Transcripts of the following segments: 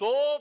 2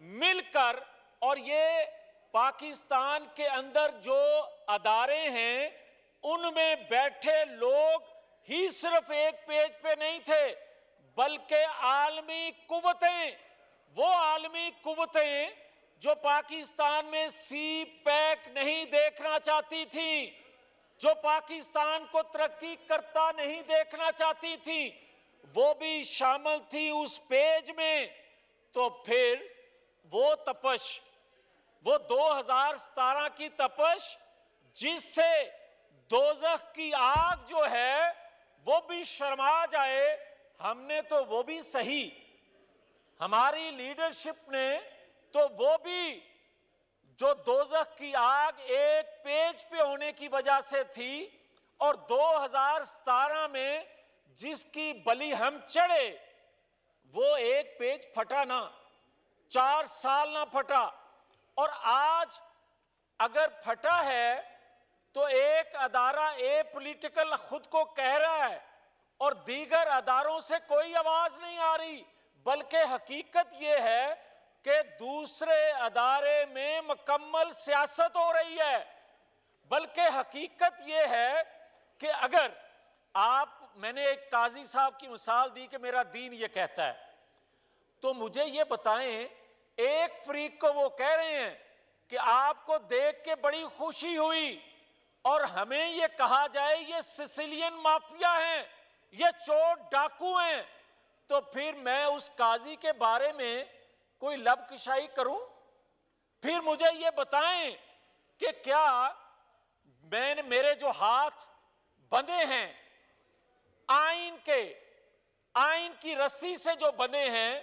مل کر، اور یہ پاکستان کے اندر جو ادارے ہیں ان میں بیٹھے لوگ ہی صرف ایک پیج پہ نہیں تھے، بلکہ عالمی قوتیں، وہ عالمی قوتیں جو پاکستان میں سی پیک نہیں دیکھنا چاہتی تھیں، جو پاکستان کو ترقی کرتا نہیں دیکھنا چاہتی تھی، وہ بھی شامل تھی اس پیج میں۔ تو پھر وہ تپش، وہ 2017 کی تپش جس سے دوزخ کی آگ جو ہے وہ بھی شرما جائے، ہم نے تو وہ بھی سہی، ہماری لیڈرشپ نے تو وہ بھی، جو دوزخ کی آگ ایک پیج پہ ہونے کی وجہ سے تھی، اور 2017 میں جس کی بلی ہم چڑھے، وہ ایک پیج پھٹا نہ، 4 سال نہ پھٹا، اور آج اگر پھٹا ہے تو ایک ادارہ اے پولیٹیکل خود کو کہہ رہا ہے اور دیگر اداروں سے کوئی آواز نہیں آ رہی، بلکہ حقیقت یہ ہے کہ دوسرے ادارے میں مکمل سیاست ہو رہی ہے۔ بلکہ حقیقت یہ ہے کہ اگر میں نے ایک قاضی صاحب کی مثال دی کہ میرا دین یہ کہتا ہے، تو مجھے یہ بتائیں، ایک فریق کو وہ کہہ رہے ہیں کہ آپ کو دیکھ کے بڑی خوشی ہوئی، اور ہمیں یہ کہا جائے یہ سسیلین مافیا ہیں، یہ چور ڈاکو ہیں، تو پھر میں اس قاضی کے بارے میں کوئی لب کشائی کروں؟ پھر مجھے یہ بتائیں کہ کیا میرے جو ہاتھ بندھے ہیں آئین کی رسی سے جو بندھے ہیں،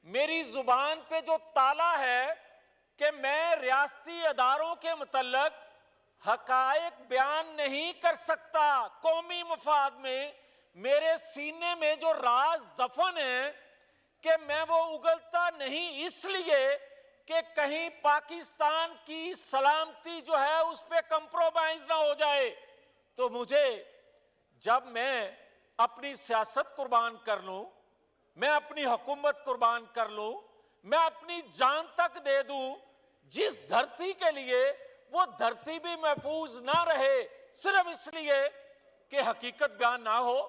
میری زبان پہ جو تالا ہے کہ میں ریاستی اداروں کے متعلق حقائق بیان نہیں کر سکتا، قومی مفاد میں میرے سینے میں جو راز دفن ہے کہ میں وہ اگلتا نہیں، اس لیے کہ کہیں پاکستان کی سلامتی جو ہے اس پہ کمپرومائز نہ ہو جائے، تو مجھے جب میں اپنی سیاست قربان کر لوں، میں اپنی حکومت قربان کر لوں، میں اپنی جان تک دے دوں جس دھرتی کے لیے، وہ دھرتی بھی محفوظ نہ رہے صرف اس لیے کہ حقیقت بیان نہ ہو۔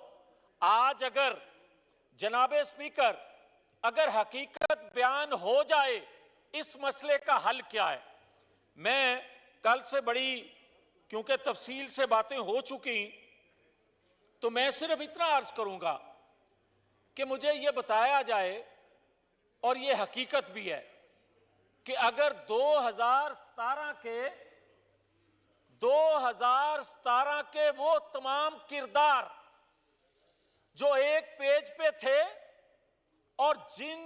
آج اگر جناب اسپیکر، اگر حقیقت بیان ہو جائے، اس مسئلے کا حل کیا ہے؟ میں کل سے بڑی کیونکہ تفصیل سے باتیں ہو چکی، تو میں صرف اتنا عرض کروں گا کہ مجھے یہ بتایا جائے، اور یہ حقیقت بھی ہے، کہ اگر 2017 کے وہ تمام کردار جو ایک پیج پہ تھے، اور جن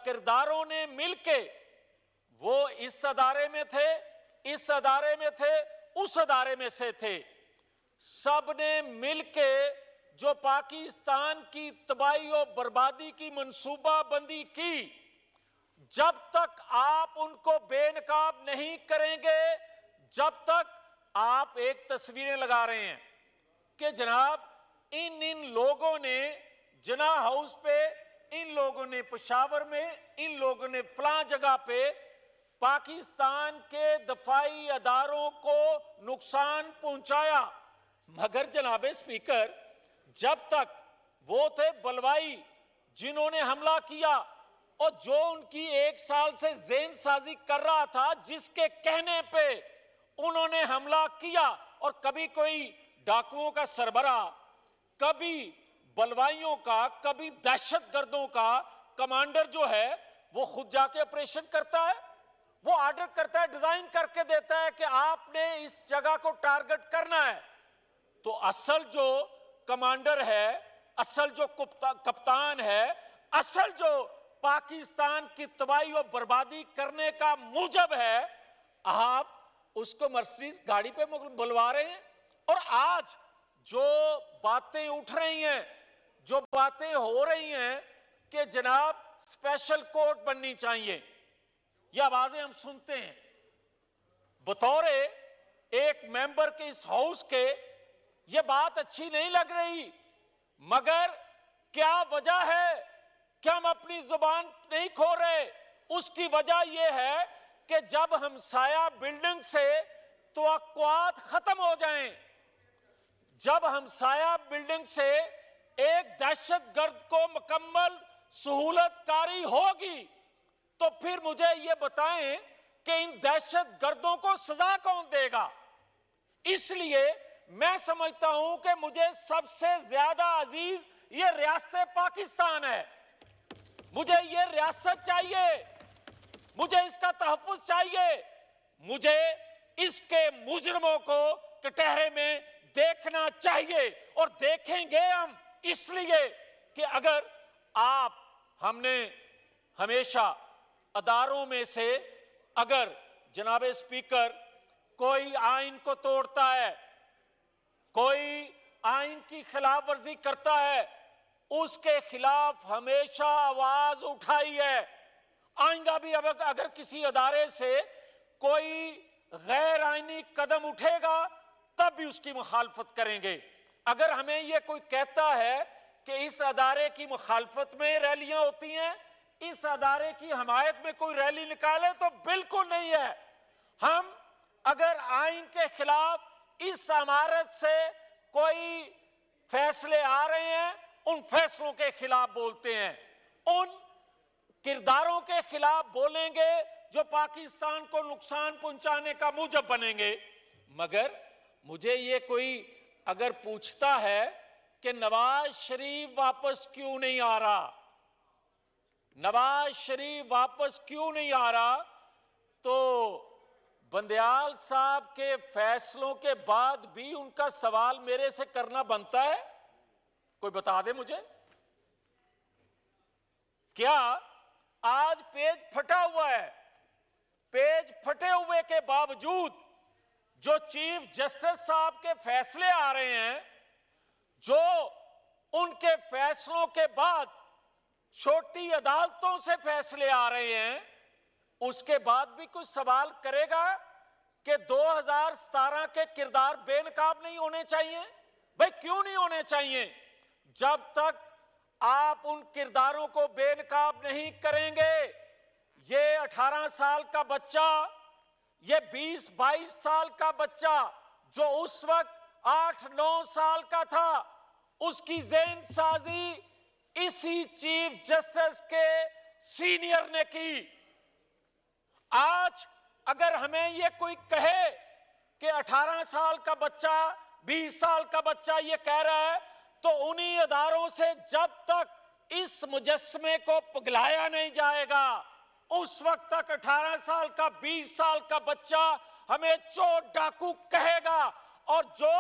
کرداروں نے مل کے، وہ اس ادارے میں تھے، اس ادارے میں تھے، اس ادارے میں سے تھے، سب نے مل کے جو پاکستان کی تباہی و بربادی کی منصوبہ بندی کی، جب تک آپ ان کو بے نقاب نہیں کریں گے، جب تک آپ ایک تصویریں لگا رہے ہیں کہ جناب ان لوگوں نے جناح ہاؤس پہ، ان لوگوں نے پشاور میں، ان لوگوں نے فلاں جگہ پہ پاکستان کے دفاعی اداروں کو نقصان پہنچایا، مگر جناب اسپیکر جب تک وہ تھے بلوائی جنہوں نے حملہ کیا، اور جو ان کی 1 سال سے ذہن سازی کر رہا تھا، جس کے کہنے پہ انہوں نے حملہ کیا، اور کبھی کوئی ڈاکوؤں کا سربراہ، کبھی بلوائیوں کا، کبھی دہشت گردوں کا کمانڈر جو ہے وہ خود جا کے آپریشن کرتا ہے، وہ آرڈر کرتا ہے، ڈیزائن کر کے دیتا ہے کہ آپ نے اس جگہ کو ٹارگٹ کرنا ہے، تو اصل جو کمانڈر ہے، اصل جو کپتان ہے، اصل جو پاکستان کی تباہی و بربادی کرنے کا موجب ہے، آپ اس کو مرسیڈیز گاڑی پہ بلوا رہے ہیں۔ اور آج جو باتیں اٹھ رہی ہیں، جو باتیں ہو رہی ہیں کہ جناب اسپیشل کورٹ بننی چاہیے، یہ آوازیں ہم سنتے ہیں، بطور ایک ممبر کے اس ہاؤس کے یہ بات اچھی نہیں لگ رہی، مگر کیا وجہ ہے کہ ہم اپنی زبان نہیں کھو رہے؟ اس کی وجہ یہ ہے کہ جب ہمسایہ بلڈنگ سے توقعات ختم ہو جائیں، جب ہمسایہ بلڈنگ سے ایک دہشت گرد کو مکمل سہولت کاری ہوگی تو پھر مجھے یہ بتائیں کہ ان دہشت گردوں کو سزا کون دے گا؟ اس لیے میں سمجھتا ہوں کہ مجھے سب سے زیادہ عزیز یہ ریاست پاکستان ہے. مجھے یہ ریاست چاہیے، مجھے اس کا تحفظ چاہیے، مجھے اس کے مجرموں کو کٹہرے میں دیکھنا چاہیے، اور دیکھیں گے ہم اس لیے کہ اگر ہم نے ہمیشہ اداروں میں سے اگر جناب اسپیکر کوئی آئین کو توڑتا ہے، کوئی آئین کی خلاف ورزی کرتا ہے، اس کے خلاف ہمیشہ آواز اٹھائی ہے. آئندہ بھی اگر کسی ادارے سے کوئی غیر آئینی قدم اٹھے گا تب بھی اس کی مخالفت کریں گے. اگر ہمیں یہ کوئی کہتا ہے کہ اس ادارے کی مخالفت میں ریلیاں ہوتی ہیں، اس ادارے کی حمایت میں کوئی ریلی نکالے، تو بالکل نہیں ہے. ہم اگر آئین کے خلاف اس عمارت سے کوئی فیصلے آ رہے ہیں، ان فیصلوں کے خلاف بولتے ہیں، ان کرداروں کے خلاف بولیں گے جو پاکستان کو نقصان پہنچانے کا موجب بنیں گے. مگر مجھے یہ کوئی اگر پوچھتا ہے کہ نواز شریف واپس کیوں نہیں آ رہا، نواز شریف واپس کیوں نہیں آ رہا، تو بندیال صاحب کے فیصلوں کے بعد بھی ان کا سوال میرے سے کرنا بنتا ہے. کوئی بتا دے مجھے. کیا آج پیج پھٹا ہوا ہے، پیج پھٹے ہوئے کے باوجود جو چیف جسٹس صاحب کے فیصلے آ رہے ہیں، جو ان کے فیصلوں کے بعد چھوٹی عدالتوں سے فیصلے آ رہے ہیں، اس کے بعد بھی کوئی سوال کرے گا کہ 2017 کے کردار بے نقاب نہیں ہونے چاہیے؟ بھئی کیوں نہیں ہونے چاہیے؟ جب تک آپ ان کرداروں کو بے نقاب نہیں کریں گے، یہ 18 سال کا بچہ، یہ 20-22 سال کا بچہ جو اس وقت 8-9 سال کا تھا، اس کی ذہن سازی اسی چیف جسٹس کے سینئر نے کی. آج اگر ہمیں یہ کوئی کہے کہ 18 سال کا بچہ 20 سال کا بچہ یہ کہہ رہا ہے، تو انہی اداروں سے جب تک اس مجسمے کو پگھلایا نہیں جائے گا، اس وقت تک 18 سال کا 20 سال کا بچہ ہمیں چور ڈاکو کہے گا. اور جو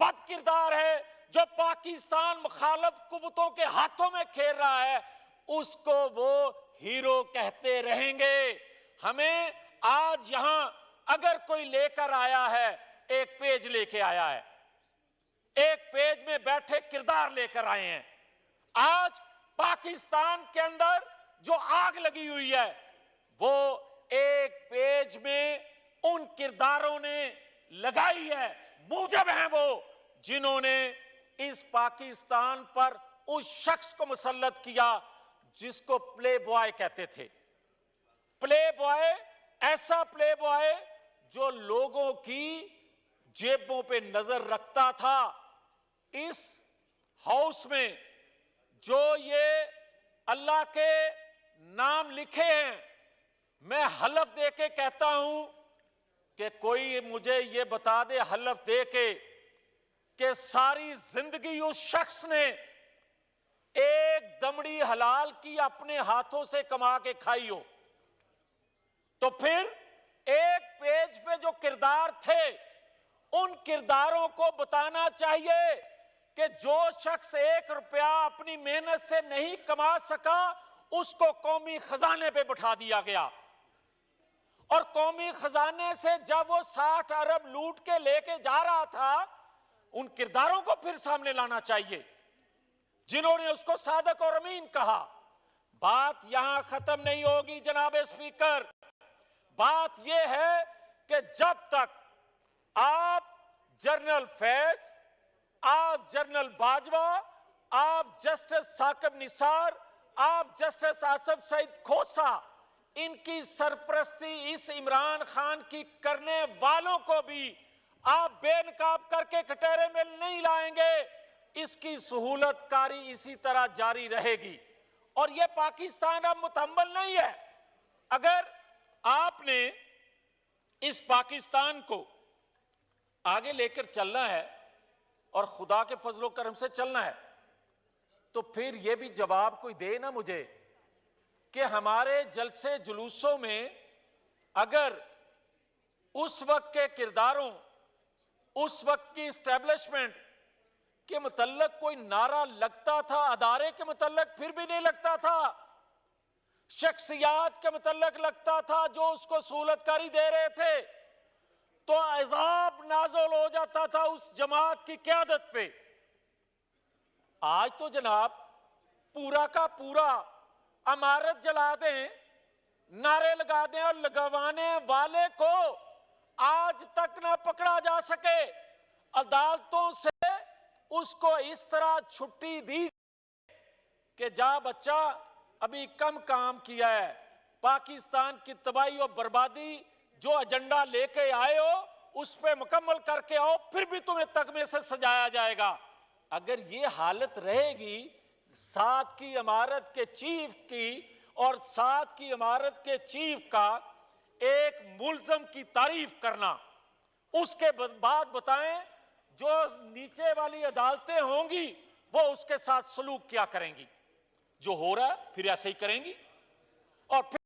بد کردار ہے، جو پاکستان مخالف قوتوں کے ہاتھوں میں کھیل رہا ہے، اس کو وہ ہیرو کہتے رہیں گے. ہمیں آج یہاں اگر کوئی لے کر آیا ہے، ایک پیج لے کے آیا ہے، ایک پیج میں بیٹھے کردار لے کر آئے ہیں. آج پاکستان کے اندر جو آگ لگی ہوئی ہے، وہ ایک پیج میں ان کرداروں نے لگائی ہے. موجب ہیں وہ جنہوں نے اس پاکستان پر اس شخص کو مسلط کیا جس کو پلے بوائے کہتے تھے. پلے بوائے، ایسا پلے بوائے جو لوگوں کی جیبوں پہ نظر رکھتا تھا. اس ہاؤس میں جو یہ اللہ کے نام لکھے ہیں، میں حلف دے کے کہتا ہوں کہ کوئی مجھے یہ بتا دے حلف دے کے کہ ساری زندگی اس شخص نے ایک دمڑی حلال کی اپنے ہاتھوں سے کما کے کھائی ہو، تو پھر ایک پیج پہ جو کردار تھے، ان کرداروں کو بتانا چاہیے کہ جو شخص 1 روپیہ اپنی محنت سے نہیں کما سکا، اس کو قومی خزانے پہ بٹھا دیا گیا. اور قومی خزانے سے جب وہ 60 ارب لوٹ کے لے کے جا رہا تھا، ان کرداروں کو پھر سامنے لانا چاہیے جنہوں نے اس کو صادق اور امین کہا. بات یہاں ختم نہیں ہوگی جناب اسپیکر. بات یہ ہے کہ جب تک آپ جنرل فیض، آپ جنرل باجوہ، آپ جسٹس ثاقب نثار، آپ جسٹس آصف سعید کھوسا ان کی سرپرستی اس عمران خان کی کرنے والوں کو بھی آپ بے نقاب کر کے کٹہرے میں نہیں لائیں گے. اس کی سہولت کاری اسی طرح جاری رہے گی. اور یہ پاکستان اب متحمل نہیں ہے. اگر آپ نے اس پاکستان کو آگے لے کر چلنا ہے اور خدا کے فضل و کرم سے چلنا ہے تو پھر یہ بھی جواب کوئی دے نا مجھے کہ ہمارے جلسے جلوسوں میں اگر اس وقت کے کرداروں، اس وقت کی اسٹیبلشمنٹ کے متعلق کوئی نعرہ لگتا تھا، ادارے کے متعلق پھر بھی نہیں لگتا تھا، شخصیات کے متعلق لگتا تھا جو اس کو سہولت کاری دے رہے تھے، تو عذاب نازل ہو جاتا تھا اس جماعت کی قیادت پہ. آج تو جناب پورا کا پورا عمارت جلا دیں، نعرے لگا دیں اور لگوانے والے کو آج تک نہ پکڑا جا سکے. عدالتوں سے اس کو اس طرح چھٹی دی کہ جا بچہ ابھی کم کام کیا ہے، پاکستان کی تباہی اور بربادی جو ایجنڈا لے کے آئے ہو اس پہ مکمل کر کے آؤ، پھر بھی تمہیں تگمے سے سجایا جائے گا. اگر یہ حالت رہے گی ساتھ کی عمارت کے چیف کی اور ساتھ کی عمارت کے چیف کا ایک ملزم کی تعریف کرنا، اس کے بعد بتائیں جو نیچے والی عدالتیں ہوں گی وہ اس کے ساتھ سلوک کیا کریں گی. جو ہو رہا ہے پھر ایسے ہی کریں گی اور پھر